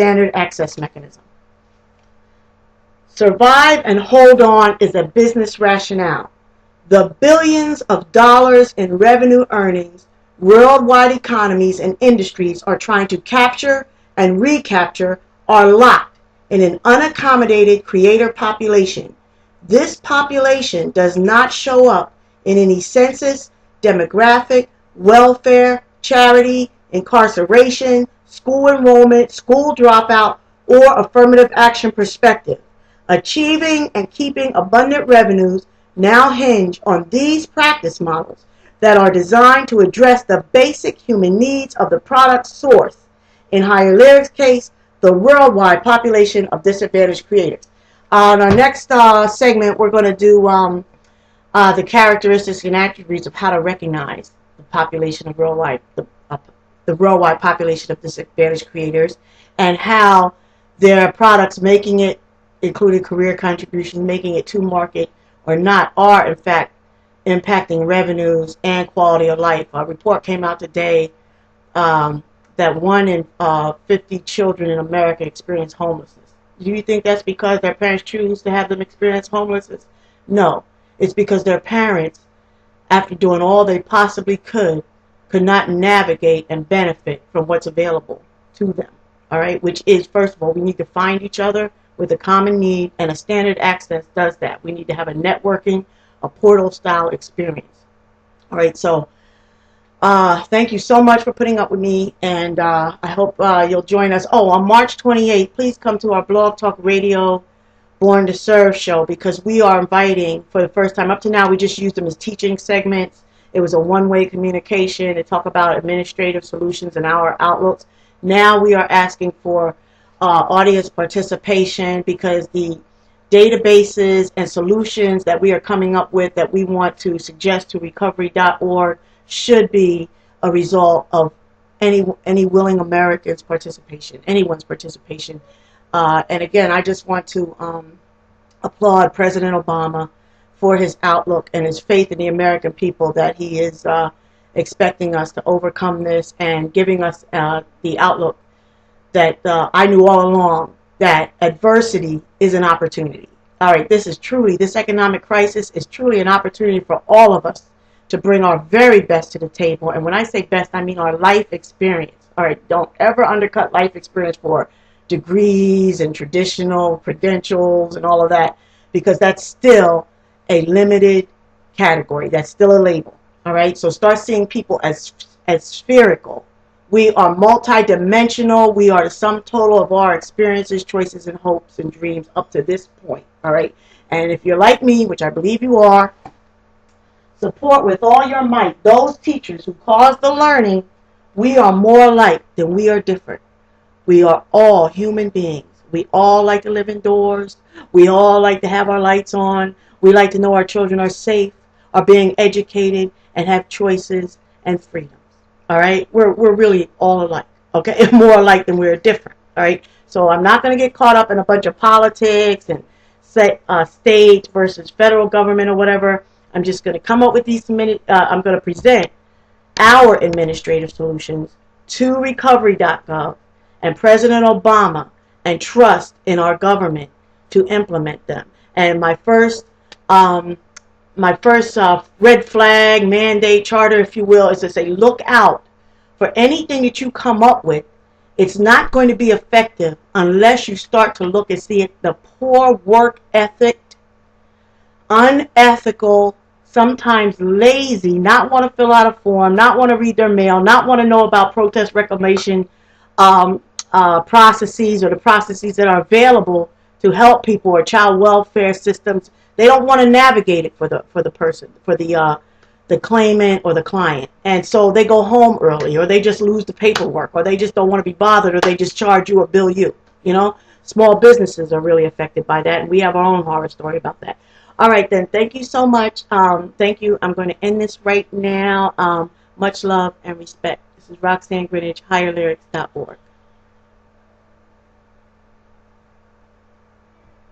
standard access mechanism. Survive and hold on is a business rationale. The billions of dollars in revenue earnings worldwide economies and industries are trying to capture and recapture are locked in an unaccommodated creator population. This population does not show up in any census, demographic, welfare, charity, incarceration, school enrollment, school dropout, or affirmative action perspective. Achieving and keeping abundant revenues now hinge on these practice models that are designed to address the basic human needs of the product source. In HireLyrics' case, the worldwide population of disadvantaged creators. On our next segment, we're going to do the characteristics and attributes of how to recognize the population of worldwide, the worldwide population of disadvantaged creators, and how their products making it, including career contributions, making it to market or not, are in fact impacting revenues and quality of life. A report came out today that 1 in 50 children in America experience homelessness. Do you think that's because their parents choose to have them experience homelessness? No. It's because their parents, after doing all they possibly could not navigate and benefit from what's available to them. All right? Which is, first of all, we need to find each other with a common need, and a standard access does that. We need to have a networking, a portal-style experience. All right, so thank you so much for putting up with me, and I hope you'll join us. Oh, on March 28th, please come to our Blog Talk Radio Born to Serve show, because we are inviting, for the first time, up to now we just used them as teaching segments. It was a one-way communication to talk about administrative solutions and our outlooks. Now we are asking for audience participation, because the databases and solutions that we are coming up with that we want to suggest to Recovery.org should be a result of any willing Americans' participation, anyone's participation. And again, I just want to applaud President Obama for his outlook and his faith in the American people, that he is expecting us to overcome this and giving us the outlook that I knew all along, that adversity is an opportunity. All right, this economic crisis is truly an opportunity for all of us to bring our very best to the table. And when I say best, I mean our life experience. All right, don't ever undercut life experience for degrees and traditional credentials and all of that, because that's still a limited category. That's still a label. All right, so start seeing people as spherical. We are multidimensional. We are the sum total of our experiences, choices, and hopes and dreams up to this point. All right. And if you're like me, which I believe you are, support with all your might those teachers who cause the learning. We are more alike than we are different. We are all human beings. We all like to live indoors. We all like to have our lights on. We like to know our children are safe, are being educated, and have choices and freedom. All right, we're really all alike, okay? More alike than we're different, all right? So I'm not going to get caught up in a bunch of politics and state versus federal government or whatever. I'm just going to come up with these I'm going to present our administrative solutions to Recovery.gov and President Obama, and trust in our government to implement them. And my first red flag, mandate, charter, if you will, is to say, look out for anything that you come up with. It's not going to be effective unless you start to look and see the poor work ethic, unethical, sometimes lazy, not want to fill out a form, not want to read their mail, not want to know about protest reclamation processes, or the processes that are available to help people, or child welfare systems. They don't want to navigate it for the person, for the claimant or the client. And so they go home early, or they just lose the paperwork, or they just don't want to be bothered, or they just charge you or bill you. You know, small businesses are really affected by that, and we have our own horror story about that. All right, then. Thank you so much. Thank you. I'm going to end this right now. Much love and respect. This is Roxanne Grinage, HireLyrics.org.